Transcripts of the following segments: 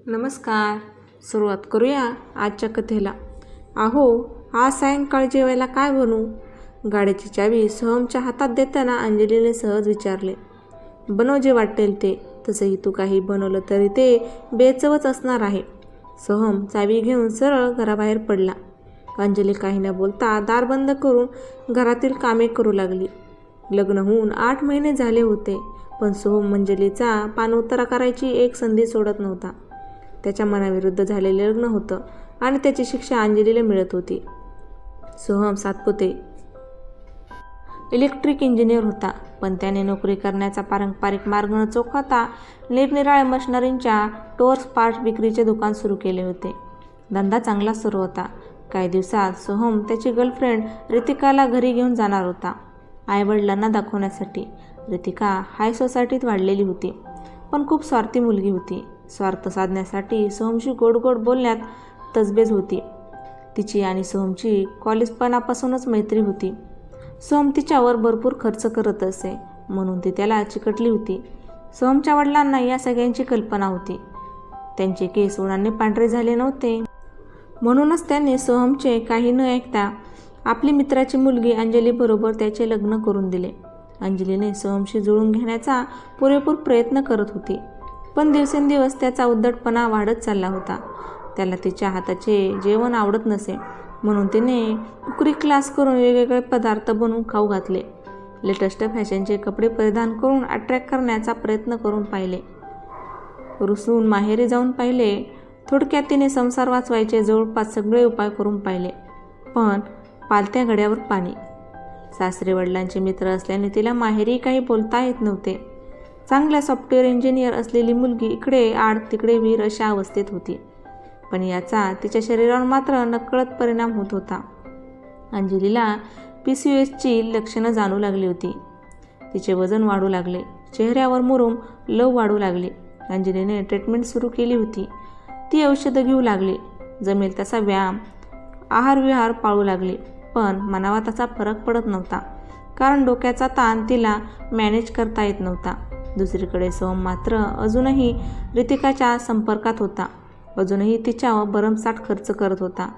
नमस्कार. सुरुवात करूया आजच्या कथेला. अहो, आज सायंकाळ जेवायला काय बनवू? गाडीची चावी सोहमच्या हातात देताना अंजलीने सहज विचारले. बनव जे वाटेल ते. तसंही तू काही बनवलं तरी ते बेचवच असणार आहे. सोहम चावी घेऊन सरळ घराबाहेर पडला. अंजली काही न बोलता दार बंद करून घरातील कामे करू लागली. लग्न होऊन 8 महिने झाले होते, पण सोहम अंजलीचा पाणउतारा करायची एक संधी सोडत नव्हता. त्याच्या मनाविरुद्ध झालेले लग्न होतं आणि त्याची शिक्षा अंजलीला मिळत होती. सोहम सातपुते इलेक्ट्रिक इंजिनियर होता, पण त्याने नोकरी करण्याचा पारंपरिक मार्ग न चोखाता निरनिराळ्या मशिनरींच्या टोर्स पार्ट विक्रीचे दुकान सुरू केले होते. धंदा चांगला सुरू होता. काही दिवसात सोहम त्याची गर्लफ्रेंड रितिकाला घरी घेऊन जाणार होता, आईवडिलांना दाखवण्यासाठी. रितिका हाय सोसायटीत वाढलेली होती, पण खूप स्वार्थी मुलगी होती. स्वार्थ साधण्यासाठी सोहमशी गोड गोड बोलण्यात तजबेज होती. तिची आणि सोहमची कॉलेजपणापासूनच मैत्री होती. सोहम तिच्यावर भरपूर खर्च करत असे, म्हणून ती त्याला चिकटली होती. सोहमच्या वडिलांना या सगळ्यांची कल्पना होती. त्यांचे केस उन्हाने पांढरे झाले नव्हते, म्हणूनच त्यांनी सोहमचे काही न ऐकता आपली मित्राची मुलगी अंजलीबरोबर त्याचे लग्न करून दिले. अंजलीने सोहमशी जुळून घेण्याचा पुरेपूर प्रयत्न करत होती, पण दिवसेंदिवस त्याचा उद्धटपणा वाढत चालला होता. त्याला तिच्या हाताचे जेवण आवडत नसे, म्हणून तिने कुकरी क्लास करून वेगवेगळे पदार्थ बनवून खाऊ घातले. लेटेस्ट फॅशनचे कपडे परिधान करून अट्रॅक्ट करण्याचा प्रयत्न करून पाहिले. रुसून माहेरी जाऊन पाहिले. थोडक्यात तिने संसार वाचवायचे जवळपास सगळे उपाय करून पाहिले, पण पालत्या घड्यावर पाणी. सासरे वडिलांचे मित्र असल्याने तिला माहेरी काही बोलता येत नव्हते. चांगल्या सॉफ्टवेअर इंजिनियर असलेली मुलगी इकडे आड तिकडे वीर अशा अवस्थेत होती, पण याचा तिच्या शरीरावर मात्र नकळत परिणाम होत होता. अंजलीला PCOSची लक्षणं जाणू लागली होती. तिचे वजन वाढू लागले, चेहऱ्यावर मुरूम लव वाढू लागली. अंजलीने ट्रीटमेंट सुरू केली होती. ती औषधं घेऊ लागली, जमेल तसा व्यायाम आहारविहार पाळू लागली, पण मनावा तसा फरक पडत नव्हता, कारण डोक्याचा ताण तिला मॅनेज करता येत नव्हता. दुसरीकडे सोहम मात्र अजूनही रितिकाच्या संपर्कात होता. अजूनही तिच्यावर भरमसाठ खर्च करत होता.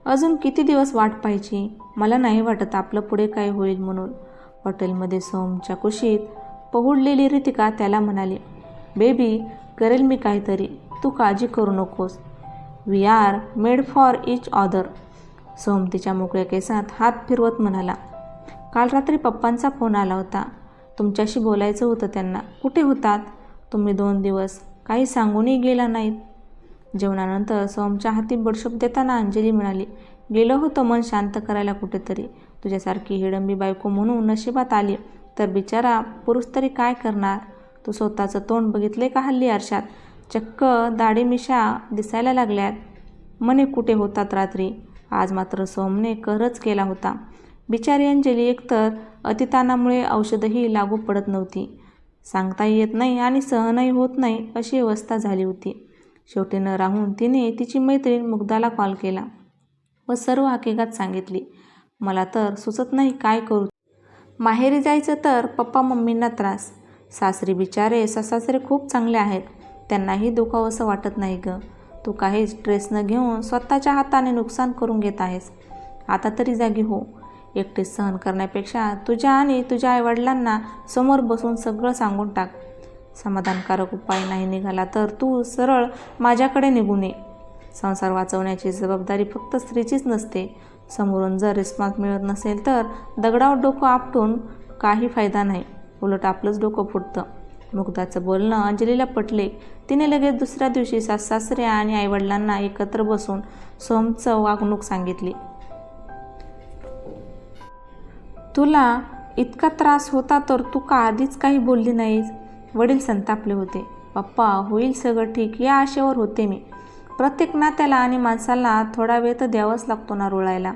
अजून किती दिवस वाट पाहायची? मला नाही वाटत आपलं पुढे काय होईल म्हणून. हॉटेलमध्ये सोहमच्या कुशीत पहुडलेली रितिका त्याला म्हणाली, बेबी, करेल मी काहीतरी, तू काळजी करू नकोस. We are made for each other. Soham तिच्या मोकळ्या केसात हात फिरवत म्हणाला, काल रात्री पप्पांचा फोन आला होता. तुमच्याशी बोलायचं होतं त्यांना. कुठे होतात तुम्ही 2 दिवस? काही सांगूनही गेला नाहीत. जेवणानंतर सोहमच्या हाती बडशप देताना अंजली म्हणाली, गेलो होतो मन शांत करायला कुठेतरी. तुझ्यासारखी हिडंबी बायको म्हणून नशिबात आली तर बिचारा पुरुष तरी काय करणार? तू स्वतःचं तोंड बघितले का हल्ली आरशात? चक्क दाढी मिशा दिसायला लागल्यात. म्हणे कुठे होतात रात्री? आज मात्र सोहमने कहरच केला होता. बिचारी अंजली एकतर अतिताणामुळे औषधही लागू पडत नव्हती, सांगताही येत नाही आणि सहनही होत नाही अशी अवस्था झाली होती. शेवटी न राहून तिने तिची मैत्रीण मुग्धाला कॉल केला व सर्व हकीकत सांगितली. मला तर सुचत नाही काय करू. माहेरी जायचं तर पप्पा मम्मींना त्रास. सासरी बिचारे सासरे खूप चांगले आहेत, त्यांनाही दुखावंसं वाटत नाही ग. तू काही स्ट्रेस न घेऊन स्वतःच्या हाताने नुकसान करून घेत आहेस. आता तरी जागी हो. एकटीच सहन करण्यापेक्षा तुझ्या आणि तुझ्या आईवडिलांना समोर बसून सगळं सांगून टाक. समाधानकारक उपाय नाही निघाला तर तू सरळ माझ्याकडे निघून ये. संसार वाचवण्याची जबाबदारी फक्त स्त्रीचीच नसते. समोरून जर रिस्पॉन्स मिळत नसेल तर दगडावर डोकं आपटून काही फायदा नाही, उलट आपलंच डोकं फुटतं. मुग्धाचं बोलणं अंजलीला पटले. तिने लगेच दुसऱ्या दिवशी सासरे आणि आईवडिलांना एकत्र बसून सोहमचं वागणूक सांगितली. तुला इतका त्रास होता तर तू का आधीच काही बोलली नाहीस? वडील संतापले होते. पप्पा, होईल सगळं ठीक या आशेवर होते मी. प्रत्येक नात्याला आणि माणसाला थोडा वेळ तर द्यावाच लागतो ना रुळायला.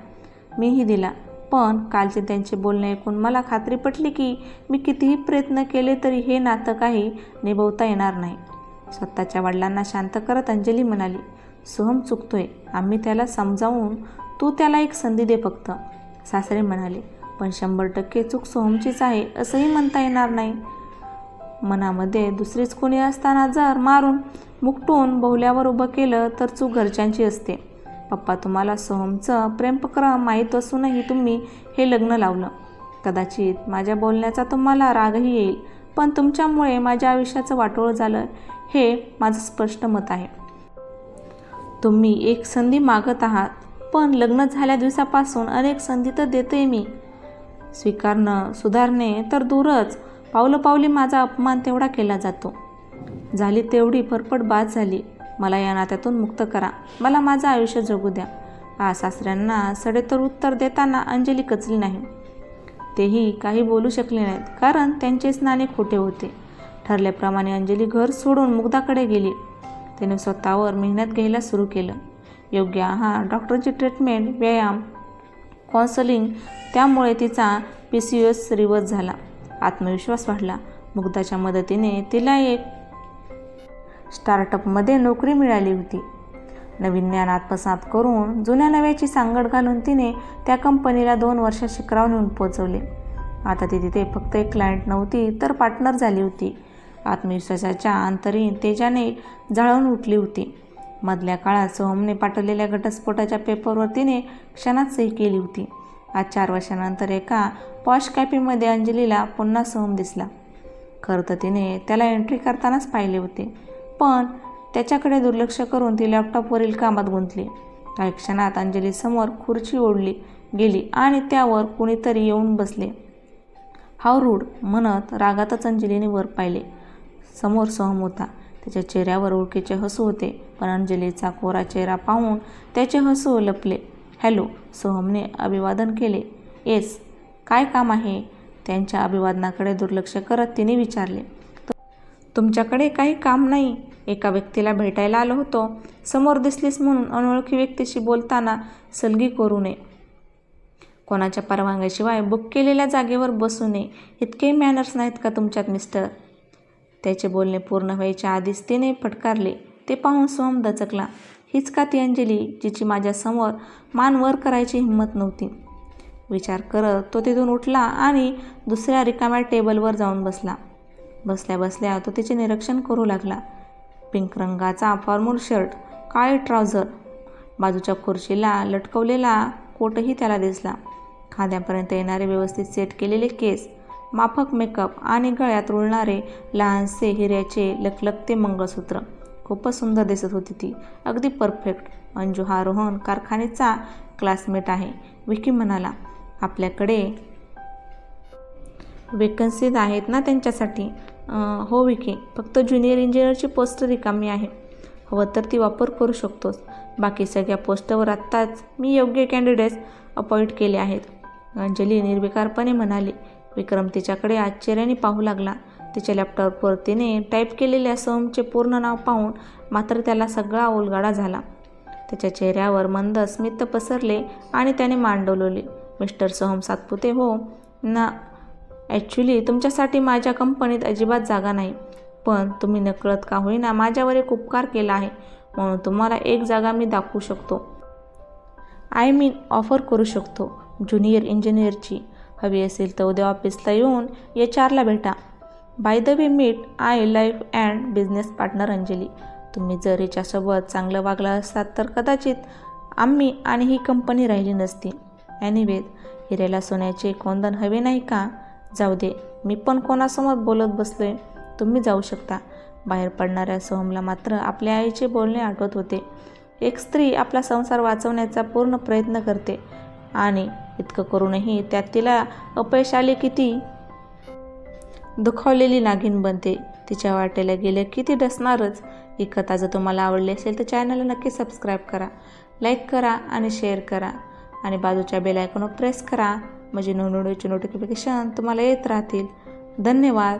मीही दिला, पण कालचे त्यांचे बोलणे ऐकून मला खात्री पटली की मी कितीही प्रयत्न केले तरी हे नातं काही निभवता येणार नाही. स्वतःच्या वडिलांना शांत करत अंजली म्हणाली, सोहम चुकतोय, आम्ही त्याला समजावून, तू त्याला एक संधी दे फक्त. सासरे म्हणाले, पण 100% चूक सोहमचीच आहे असंही म्हणता येणार नाही. मनामध्ये दुसरीच कोणी असताना जर मारून मुकटून बोहल्यावर उभं केलं तर चूक घरच्यांची असते. पप्पा, तुम्हाला सोहमचं प्रेमप्रकरण माहीत असूनही तुम्ही हे लग्न लावलं. कदाचित माझ्या बोलण्याचा तुम्हाला रागही येईल, पण तुमच्यामुळे माझ्या आयुष्याचं वाटोळं झालं हे माझं स्पष्ट मत आहे. तुम्ही एक संधी मागत आहात, पण लग्न झाल्या दिवसापासून अनेक संधी तर देते मी. स्वीकारणं, सुधारणे तर दूरच, पावलोपावली माझा अपमान तेवढा केला जातो. झाली तेवढी फरफट बाद झाली. मला या नात्यातून मुक्त करा. मला माझं आयुष्य जगू द्या. सासऱ्यांना सडेतोड उत्तर देताना अंजली कचली नाही. तेही काही बोलू शकले नाहीत, कारण त्यांचेच नाणे खोटे होते. ठरल्याप्रमाणे अंजली घर सोडून मुग्धाकडे गेली. तिने स्वतःवर मेहनत घ्यायला सुरू केलं. योग्य आहार, डॉक्टरची ट्रीटमेंट, व्यायाम, काउन्सलिंग. त्यामुळे तिचा PCOS रिव्हर्स झाला. आत्मविश्वास वाढला. मुग्धाच्या मदतीने तिला एक स्टार्टअपमध्ये नोकरी मिळाली होती. नवीन ज्ञान आत्मसात करून जुन्या नव्याची सांगड घालून तिने त्या कंपनीला 2 वर्षात शिखरावर नेऊन पोहोचवले. आता ती तिथे फक्त एक क्लायंट नव्हती, तर पार्टनर झाली होती. आत्मविश्वासाच्या अंतरीण तेजाने जाळून उठली होती. मधल्या काळात सोहमने पाठवलेल्या घटस्फोटाच्या पेपरवर तिने क्षणात सही केली होती. आज 4 वर्षानंतर एका पॉश कॅफेमध्ये अंजलीला पुन्हा सोहम दिसला. खरं तर तिने त्याला एंट्री करतानाच पाहिले होते, पण त्याच्याकडे दुर्लक्ष करून ती लॅपटॉपवरील कामात गुंतली. काही क्षणात अंजलीसमोर खुर्ची ओढली गेली आणि त्यावर कुणीतरी येऊन बसले. हाव रूड म्हणत रागातच अंजलीने वर पाहिले. समोर सोहम होता. त्याच्या चेहऱ्यावर ओळखीचे हसू होते, पण अंजलीचा कोरा चेहरा पाहून त्याचे हसू लपले. हॅलो, सोहमने अभिवादन केले. येस, काय काम आहे? त्यांच्या अभिवादनाकडे दुर्लक्ष करत तिने विचारले. तुमच्याकडे काही काम नाही. एका व्यक्तीला भेटायला आलो होतो. समोर दिसलीस म्हणून अनोळखी व्यक्तीशी बोलताना सलगी करू नये. कोणाच्या परवानगीशिवाय बुक केलेल्या जागेवर बसू नये. इतके मॅनर्स नाहीत का तुमच्यात मिस्टर? त्याचे बोलणे पूर्ण व्हायच्या आधीच तिने फटकारले. ते पाहून सोहम दचकला. हीच का ती अंजली जिची माझ्यासमोर मान वर करायची हिंमत नव्हती? विचार करत तो तिथून उठला आणि दुसऱ्या रिकाम्या टेबलवर जाऊन बसला. बसल्या बसल्या तो तिचे निरीक्षण करू लागला. पिंक रंगाचा फॉर्मल शर्ट, काळे ट्राउझर, बाजूच्या खुर्चीला लटकवलेला कोटही त्याला दिसला. खांद्यापर्यंत येणारे व्यवस्थित सेट केलेले केस, माफक मेकअप आणि गळ्यात रुळणारे लहानसे हिऱ्याचे लखलखते मंगळसूत्र. खूपच सुंदर दिसत होती ती, अगदी परफेक्ट. अंजू हा रोहन कारखान्याचा क्लासमेट आहे, विकी म्हणाला. आपल्याकडे वेकन्सीज आहेत ना त्यांच्यासाठी? हो विकी, फक्त ज्युनियर इंजिनियरची पोस्ट रिकामी आहे. हवं तर ती वापर करू शकतोस. बाकी सगळ्या पोस्टवर आत्ताच मी योग्य कॅन्डिडेट्स अपॉइंट केले आहेत, अंजली निर्विकारपणे म्हणाली. विक्रम तिच्याकडे आश्चर्याने पाहू लागला. तिच्या लॅपटॉपवर तिने टाईप केलेल्या सोहमचे पूर्ण नाव पाहून मात्र त्याला सगळा उलगडा झाला. त्याच्या चेहऱ्यावर मंद स्मित पसरले आणि त्याने मान डोलवले. मिस्टर सोहम सातपुते हो ना? ॲक्च्युली तुमच्यासाठी माझ्या कंपनीत अजिबात जागा नाही, पण तुम्ही नकळत का होईना माझ्यावर एक उपकार केला आहे, म्हणून तुम्हाला एक जागा मी दाखवू शकतो. ऑफर करू शकतो. ज्युनियर इंजिनियरची. हवी असेल तर उद्या ऑफिसला येऊन HR भेटा. By the way, meet I life and business partner Anjali. तुम्ही जर हिच्यासोबत चांगलं वागला असतात तर कदाचित आम्ही आणि ही कंपनी राहिली नसती. एनिवेज, हिऱ्याला सोन्याचे कोंदण हवे नाही का? जाऊ दे, मी पण कोणासमोर बोलत बसलोय. तुम्ही जाऊ शकता. बाहेर पडणाऱ्या सोहमला मात्र आपल्या आईचे बोलणे आठवत होते. एक स्त्री आपला संसार वाचवण्याचा पूर्ण प्रयत्न करते आणि इतकं करूनही त्यात तिला अपयश आले की ती दुखावलेली नागिन बनते. तिच्या वाटेला गेले की ती डसणारच. ही कथा जर तुम्हाला आवडली असेल तर चॅनलला नक्की सबस्क्राईब करा, लाईक करा आणि शेअर करा आणि बाजूच्या बेल आयकॉनवर प्रेस करा, म्हणजे नवीन व्हिडिओचे नोटिफिकेशन तुम्हाला येत राहतील. धन्यवाद.